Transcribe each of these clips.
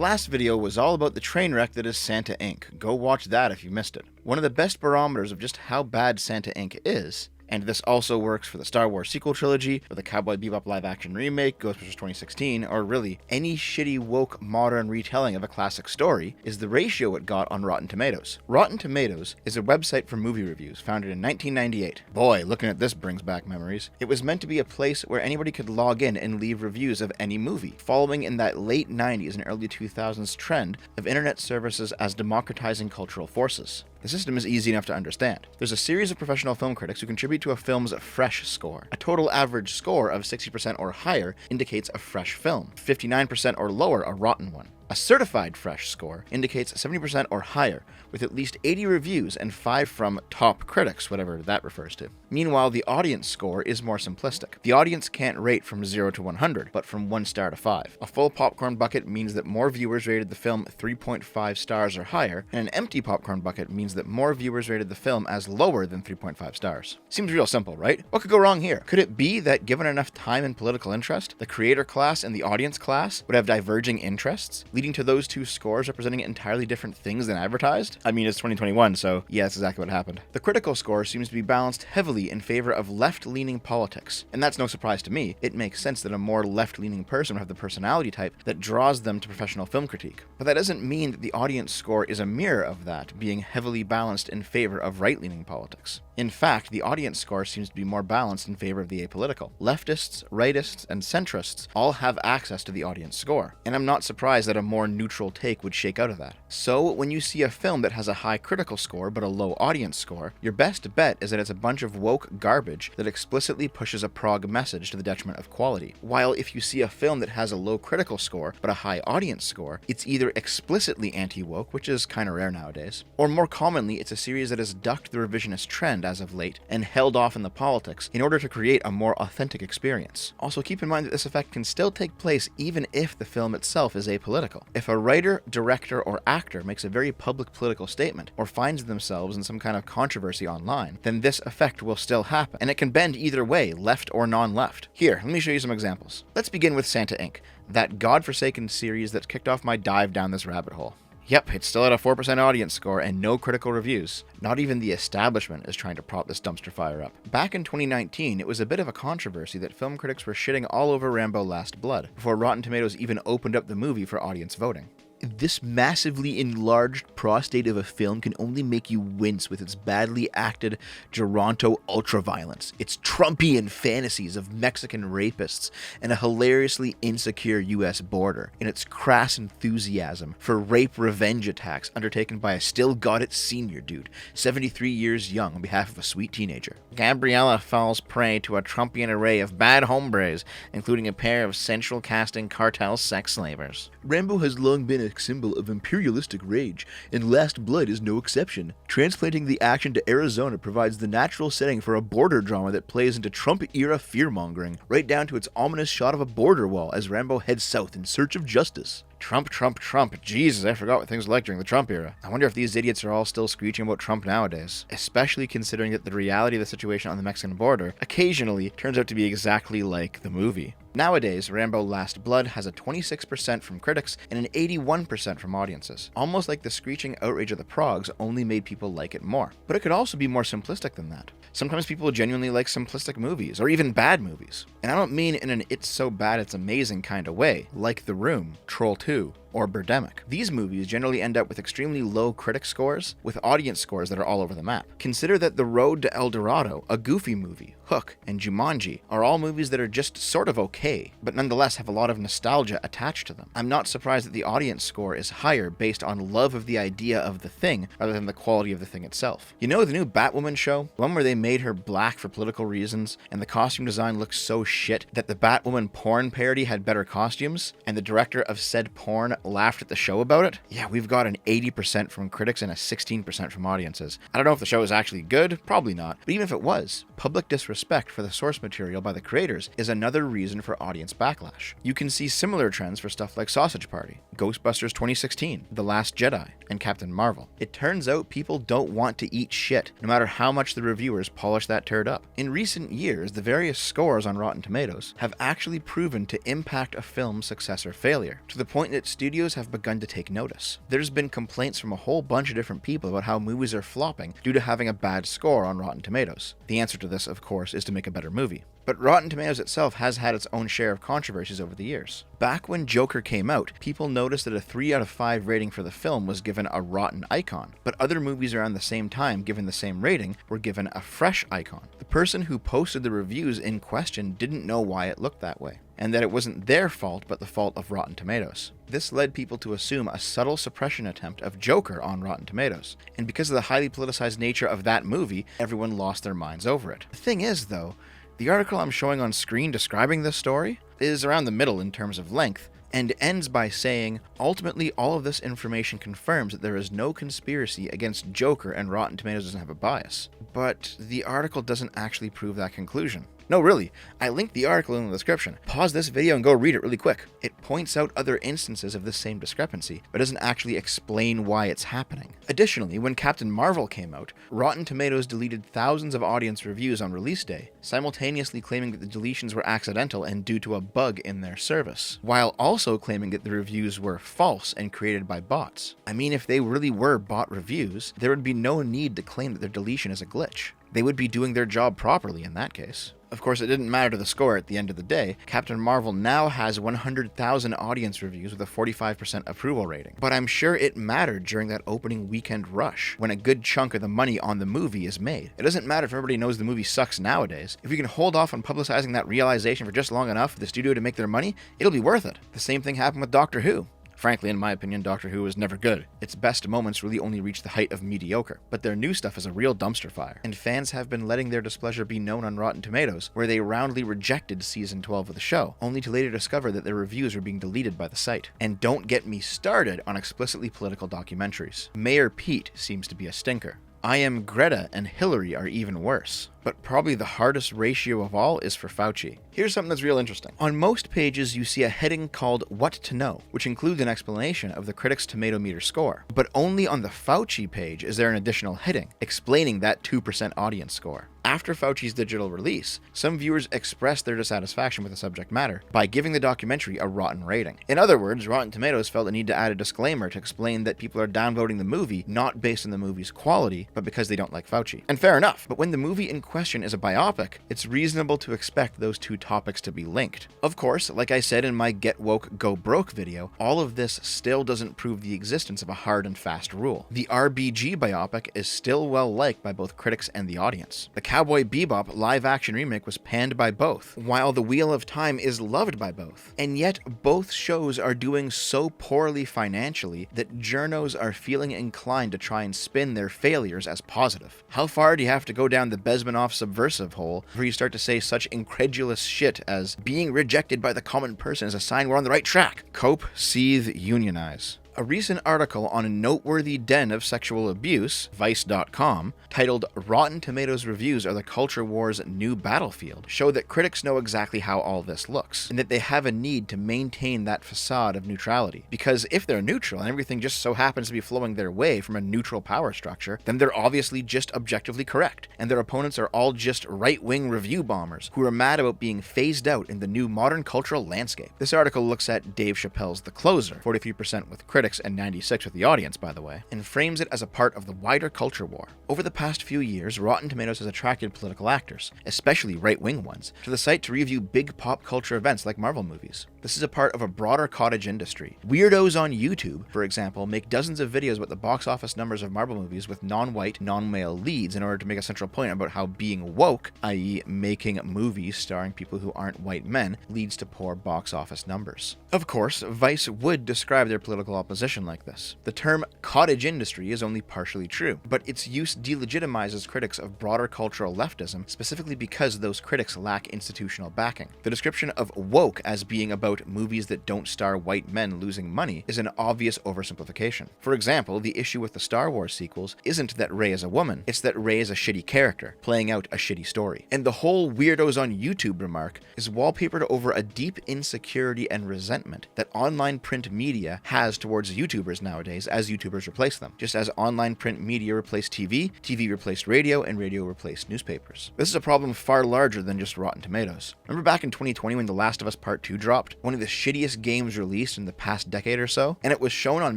last video was all about the train wreck that is Santa Inc. Go watch that if you missed it. One of the best barometers of just how bad Santa Inc. is, and this also works for the Star Wars sequel trilogy, or the Cowboy Bebop live-action remake, Ghostbusters 2016, or really any shitty woke modern retelling of a classic story, is the ratio it got on Rotten Tomatoes. Rotten Tomatoes is a website for movie reviews, founded in 1998. Boy, looking at this brings back memories. It was meant to be a place where anybody could log in and leave reviews of any movie, following in that late 90s and early 2000s trend of internet services as democratizing cultural forces. The system is easy enough to understand. There's a series of professional film critics who contribute to a film's fresh score. A total average score of 60% or higher indicates a fresh film, 59% or lower a rotten one. A certified fresh score indicates 70% or higher, with at least 80 reviews and 5 from top critics, whatever that refers to. Meanwhile, the audience score is more simplistic. The audience can't rate from 0 to 100, but from 1 star to 5. A full popcorn bucket means that more viewers rated the film 3.5 stars or higher, and an empty popcorn bucket means that more viewers rated the film as lower than 3.5 stars. Seems real simple, right? What could go wrong here? Could it be that given enough time and political interest, the creator class and the audience class would have diverging interests, leading to those two scores representing entirely different things than advertised? I mean, it's 2021, so yeah, that's exactly what happened. The critical score seems to be balanced heavily in favor of left-leaning politics, and that's no surprise to me. It makes sense that a more left-leaning person would have the personality type that draws them to professional film critique. But that doesn't mean that the audience score is a mirror of that, being heavily balanced in favor of right-leaning politics. In fact, the audience score seems to be more balanced in favor of the apolitical. Leftists, rightists, and centrists all have access to the audience score, and I'm not surprised that a more neutral take would shake out of that. So, when you see a film that has a high critical score but a low audience score, your best bet is that it's a bunch of woke garbage that explicitly pushes a prog message to the detriment of quality. While if you see a film that has a low critical score but a high audience score, it's either explicitly anti-woke, which is kinda rare nowadays, or more commonly, it's a series that has ducked the revisionist trend as of late and held off in the politics in order to create a more authentic experience. Also, keep in mind that this effect can still take place even if the film itself is apolitical. If a writer, director, or actor makes a very public political statement or finds themselves in some kind of controversy online, then this effect will still happen, and it can bend either way, left or non-left. Here, let me show you some examples. Let's begin with Santa Inc., that godforsaken series that kicked off my dive down this rabbit hole. Yep, it's still at a 4% audience score and no critical reviews. Not even the establishment is trying to prop this dumpster fire up. Back in 2019, it was a bit of a controversy that film critics were shitting all over Rambo Last Blood, before Rotten Tomatoes even opened up the movie for audience voting. This massively enlarged prostate of a film can only make you wince with its badly acted Geronto ultraviolence, its Trumpian fantasies of Mexican rapists, and a hilariously insecure US border, and its crass enthusiasm for rape revenge attacks undertaken by a still-got-it senior dude, 73 years young, on behalf of a sweet teenager. Gabriella falls prey to a Trumpian array of bad hombres, including a pair of central casting cartel sex slavers. Rambo has long been a symbol of imperialistic rage, and Last Blood is no exception. Transplanting the action to Arizona provides the natural setting for a border drama that plays into Trump-era fear-mongering, right down to its ominous shot of a border wall as Rambo heads south in search of justice. Trump, Trump, Trump. Jesus, I forgot what things were like during the Trump era. I wonder if these idiots are all still screeching about Trump nowadays, especially considering that the reality of the situation on the Mexican border occasionally turns out to be exactly like the movie. Nowadays, Rambo Last Blood has a 26% from critics and an 81% from audiences. Almost like the screeching outrage of the progs only made people like it more. But it could also be more simplistic than that. Sometimes people genuinely like simplistic movies, or even bad movies. And I don't mean in an it's so bad it's amazing kind of way, like The Room, Troll 2, or Birdemic. These movies generally end up with extremely low critic scores, with audience scores that are all over the map. Consider that The Road to El Dorado, a Goofy movie, HYUK, and Jumanji are all movies that are just sort of okay, but nonetheless have a lot of nostalgia attached to them. I'm not surprised that the audience score is higher based on love of the idea of the thing rather than the quality of the thing itself. You know the new Batwoman show? The one where they made her black for political reasons, and the costume design looks so shit that the Batwoman porn parody had better costumes, and the director of said porn laughed at the show about it? Yeah, we've got an 80% from critics and a 16% from audiences. I don't know if the show is actually good, probably not, but even if it was, public disrespect for the source material by the creators is another reason for audience backlash. You can see similar trends for stuff like Sausage Party, Ghostbusters 2016, The Last Jedi, and Captain Marvel. It turns out people don't want to eat shit, no matter how much the reviewers polish that turd up. In recent years, the various scores on Rotten Tomatoes have actually proven to impact a film's success or failure, to the point that studios studios have begun to take notice. There's been complaints from a whole bunch of different people about how movies are flopping due to having a bad score on Rotten Tomatoes. The answer to this, of course, is to make a better movie. But Rotten Tomatoes itself has had its own share of controversies over the years. Back when Joker came out, people noticed that a 3 out of 5 rating for the film was given a rotten icon, but other movies around the same time given the same rating were given a fresh icon. The person who posted the reviews in question didn't know why it looked that way, and that it wasn't their fault but the fault of Rotten Tomatoes. This led people to assume a subtle suppression attempt of Joker on Rotten Tomatoes, and because of the highly politicized nature of that movie, everyone lost their minds over it. The thing is, though, the article I'm showing on screen describing this story is around the middle in terms of length, and ends by saying, ultimately all of this information confirms that there is no conspiracy against Joker and Rotten Tomatoes doesn't have a bias. But the article doesn't actually prove that conclusion. No, really, I linked the article in the description. Pause this video and go read it really quick. It points out other instances of this same discrepancy, but doesn't actually explain why it's happening. Additionally, when Captain Marvel came out, Rotten Tomatoes deleted thousands of audience reviews on release day, simultaneously claiming that the deletions were accidental and due to a bug in their service, while also claiming that the reviews were false and created by bots. I mean, if they really were bot reviews, there would be no need to claim that their deletion is a glitch. They would be doing their job properly in that case. Of course, it didn't matter to the score at the end of the day. Captain Marvel now has 100,000 audience reviews with a 45% approval rating. But I'm sure it mattered during that opening weekend rush, when a good chunk of the money on the movie is made. It doesn't matter if everybody knows the movie sucks nowadays. If we can hold off on publicizing that realization for just long enough for the studio to make their money, it'll be worth it. The same thing happened with Doctor Who. Frankly, in my opinion, Doctor Who was never good. Its best moments really only reached the height of mediocre, but their new stuff is a real dumpster fire, and fans have been letting their displeasure be known on Rotten Tomatoes, where they roundly rejected season 12 of the show, only to later discover that their reviews were being deleted by the site. And don't get me started on explicitly political documentaries. Mayor Pete seems to be a stinker. I Am Greta and Hillary are even worse. But probably the hardest ratio of all is for Fauci. Here's something that's real interesting. On most pages, you see a heading called What to Know, which includes an explanation of the Critic's tomato meter score. But only on the Fauci page is there an additional heading, explaining that 2% audience score. After Fauci's digital release, some viewers expressed their dissatisfaction with the subject matter by giving the documentary a rotten rating. In other words, Rotten Tomatoes felt the need to add a disclaimer to explain that people are downvoting the movie not based on the movie's quality, but because they don't like Fauci. And fair enough, but when the movie in question is a biopic, it's reasonable to expect those two topics to be linked. Of course, like I said in my Get Woke, Go Broke video, all of this still doesn't prove the existence of a hard and fast rule. The RBG biopic is still well liked by both critics and the audience. The Cowboy Bebop live-action remake was panned by both, while The Wheel of Time is loved by both. And yet, both shows are doing so poorly financially that journos are feeling inclined to try and spin their failures as positive. How far do you have to go down the Bezmanoff subversive hole before you start to say such incredulous shit as being rejected by the common person is a sign we're on the right track? Cope, seethe, unionize. A recent article on a noteworthy den of sexual abuse, Vice.com, titled Rotten Tomatoes Reviews Are the Culture War's New Battlefield, showed that critics know exactly how all this looks, and that they have a need to maintain that facade of neutrality. Because if they're neutral and everything just so happens to be flowing their way from a neutral power structure, then they're obviously just objectively correct, and their opponents are all just right-wing review bombers who are mad about being phased out in the new modern cultural landscape. This article looks at Dave Chappelle's The Closer, 43% with critics and 96% with the audience, by the way, and frames it as a part of the wider culture war. Over the past few years, Rotten Tomatoes has attracted political actors, especially right-wing ones, to the site to review big pop culture events like Marvel movies. This is a part of a broader cottage industry. Weirdos on YouTube, for example, make dozens of videos about the box office numbers of Marvel movies with non-white, non-male leads in order to make a central point about how being woke, i.e. making movies starring people who aren't white men, leads to poor box office numbers. Of course, Vice would describe their political opposition like this. The term cottage industry is only partially true, but its use delegitimizes critics of broader cultural leftism specifically because those critics lack institutional backing. The description of woke as being about movies that don't star white men losing money is an obvious oversimplification. For example, the issue with the Star Wars sequels isn't that Rey is a woman, it's that Rey is a shitty character, playing out a shitty story. And the whole weirdos on YouTube remark is wallpapered over a deep insecurity and resentment that online print media has towards towards YouTubers nowadays as YouTubers replace them, just as online print media replaced TV, TV replaced radio, and radio replaced newspapers. This is a problem far larger than just Rotten Tomatoes. Remember back in 2020 when The Last of Us Part 2 dropped? One of the shittiest games released in the past decade or so, and it was shown on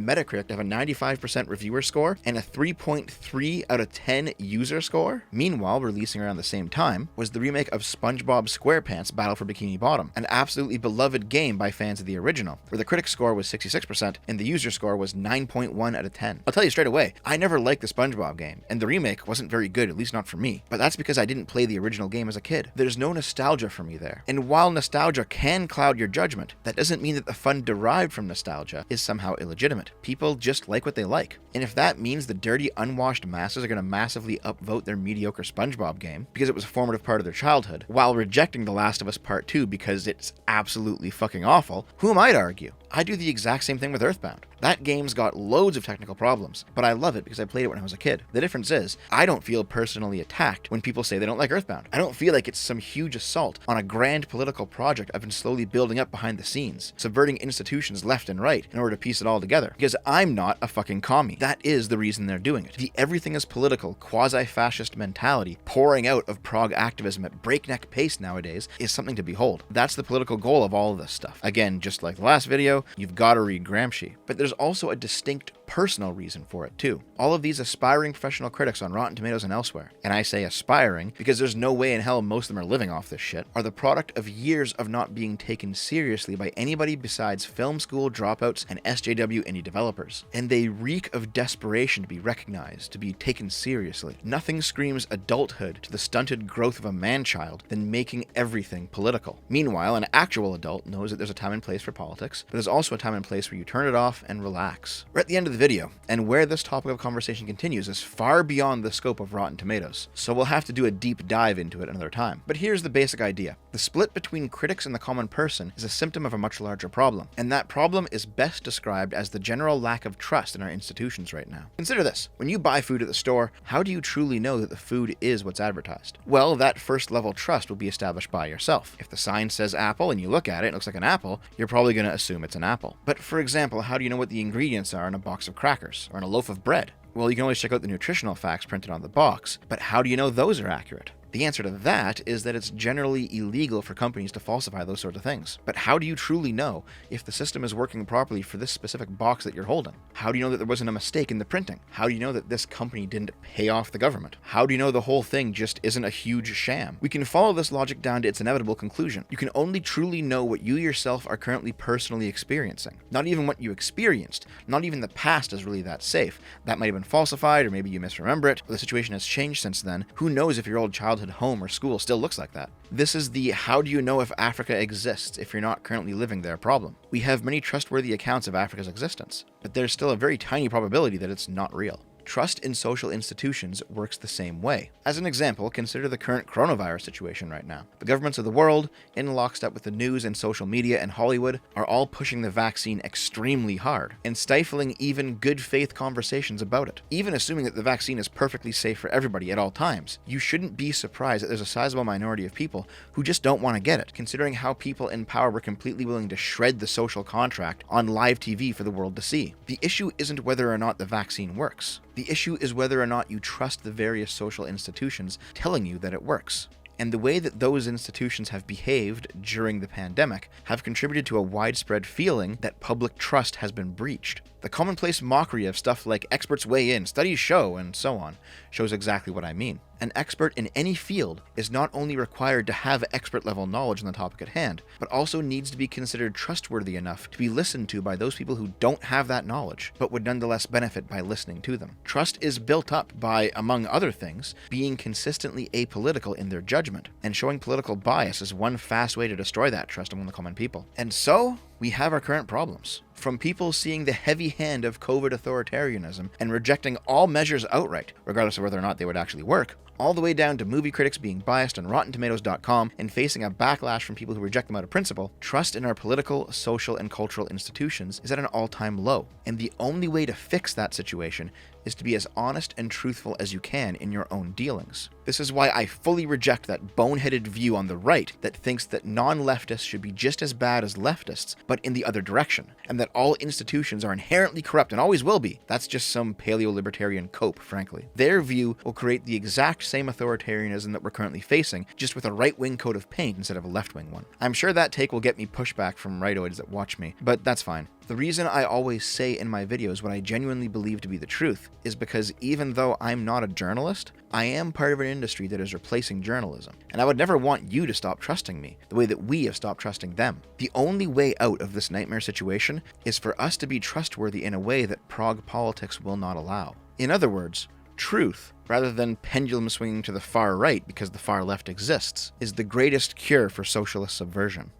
Metacritic to have a 95% reviewer score and a 3.3 out of 10 user score? Meanwhile, releasing around the same time, was the remake of SpongeBob SquarePants Battle for Bikini Bottom, an absolutely beloved game by fans of the original, where the critic score was 66% and the user score was 9.1 out of 10. I'll tell you straight away, I never liked the SpongeBob game, and the remake wasn't very good, at least not for me, but that's because I didn't play the original game as a kid. There's no nostalgia for me there. And while nostalgia can cloud your judgment, that doesn't mean that the fun derived from nostalgia is somehow illegitimate. People just like what they like. And if that means the dirty, unwashed masses are going to massively upvote their mediocre SpongeBob game because it was a formative part of their childhood, while rejecting The Last of Us Part 2 because it's absolutely fucking awful, who am I to argue? I do the exact same thing with Earthbound. That game's got loads of technical problems, but I love it because I played it when I was a kid. The difference is, I don't feel personally attacked when people say they don't like Earthbound. I don't feel like it's some huge assault on a grand political project I've been slowly building up behind the scenes, subverting institutions left and right in order to piece it all together. Because I'm not a fucking commie. That is the reason they're doing it. The everything is political, quasi-fascist mentality pouring out of Prague activism at breakneck pace nowadays is something to behold. That's the political goal of all of this stuff. Again, just like the last video, you've got to read Gramsci. But there's also a distinct personal reason for it too. All of these aspiring professional critics on Rotten Tomatoes and elsewhere, and I say aspiring because there's no way in hell most of them are living off this shit, are the product of years of not being taken seriously by anybody besides film school dropouts and SJW indie developers. And they reek of desperation to be recognized, to be taken seriously. Nothing screams adulthood to the stunted growth of a man-child than making everything political. Meanwhile, an actual adult knows that there's a time and place for politics, but there's also a time and place where you turn it off and relax. We're at the end of the video, and where this topic of conversation continues is far beyond the scope of Rotten Tomatoes, so we'll have to do a deep dive into it another time. But here's the basic idea. The split between critics and the common person is a symptom of a much larger problem, and that problem is best described as the general lack of trust in our institutions right now. Consider this. When you buy food at the store, how do you truly know that the food is what's advertised? Well, that first level trust will be established by yourself. If the sign says apple and you look at it, it looks like an apple, you're probably going to assume it's an apple. But for example, how do you know what the ingredients are in a box of crackers or in a loaf of bread? Well, you can always check out the nutritional facts printed on the box, but how do you know those are accurate? The answer to that is that it's generally illegal for companies to falsify those sorts of things. But how do you truly know if the system is working properly for this specific box that you're holding? How do you know that there wasn't a mistake in the printing? How do you know that this company didn't pay off the government? How do you know the whole thing just isn't a huge sham? We can follow this logic down to its inevitable conclusion. You can only truly know what you yourself are currently personally experiencing. Not even what you experienced. Not even the past is really that safe. That might have been falsified, or maybe you misremember it, or the situation has changed since then. Who knows if your old childhood home or school still looks like that? This is the how do you know if Africa exists if you're not currently living there problem. We have many trustworthy accounts of Africa's existence, but there's still a very tiny probability that it's not real. Trust in social institutions works the same way. As an example, consider the current coronavirus situation right now. The governments of the world, in lockstep with the news and social media and Hollywood, are all pushing the vaccine extremely hard and stifling even good faith conversations about it. Even assuming that the vaccine is perfectly safe for everybody at all times, you shouldn't be surprised that there's a sizable minority of people who just don't want to get it, considering how people in power were completely willing to shred the social contract on live TV for the world to see. The issue isn't whether or not the vaccine works. The issue is whether or not you trust the various social institutions telling you that it works. And the way that those institutions have behaved during the pandemic have contributed to a widespread feeling that public trust has been breached. The commonplace mockery of stuff like experts weigh in, studies show, and so on shows exactly what I mean. An expert in any field is not only required to have expert-level knowledge on the topic at hand, but also needs to be considered trustworthy enough to be listened to by those people who don't have that knowledge, but would nonetheless benefit by listening to them. Trust is built up by, among other things, being consistently apolitical in their judgment, and showing political bias is one fast way to destroy that trust among the common people. And so, we have our current problems. From people seeing the heavy hand of COVID authoritarianism and rejecting all measures outright, regardless of whether or not they would actually work, all the way down to movie critics being biased on RottenTomatoes.com and facing a backlash from people who reject them out of principle, trust in our political, social, and cultural institutions is at an all-time low. And the only way to fix that situation is to be as honest and truthful as you can in your own dealings. This is why I fully reject that boneheaded view on the right that thinks that non-leftists should be just as bad as leftists, but in the other direction, and that all institutions are inherently corrupt and always will be. That's just some paleo-libertarian cope, frankly. Their view will create the exact same authoritarianism that we're currently facing, just with a right-wing coat of paint instead of a left-wing one. I'm sure that take will get me pushback from rightoids that watch me, but that's fine. The reason I always say in my videos what I genuinely believe to be the truth is because even though I'm not a journalist, I am part of an industry that is replacing journalism. And I would never want you to stop trusting me the way that we have stopped trusting them. The only way out of this nightmare situation is for us to be trustworthy in a way that prog politics will not allow. In other words, truth, rather than pendulum swinging to the far right because the far left exists, is the greatest cure for socialist subversion.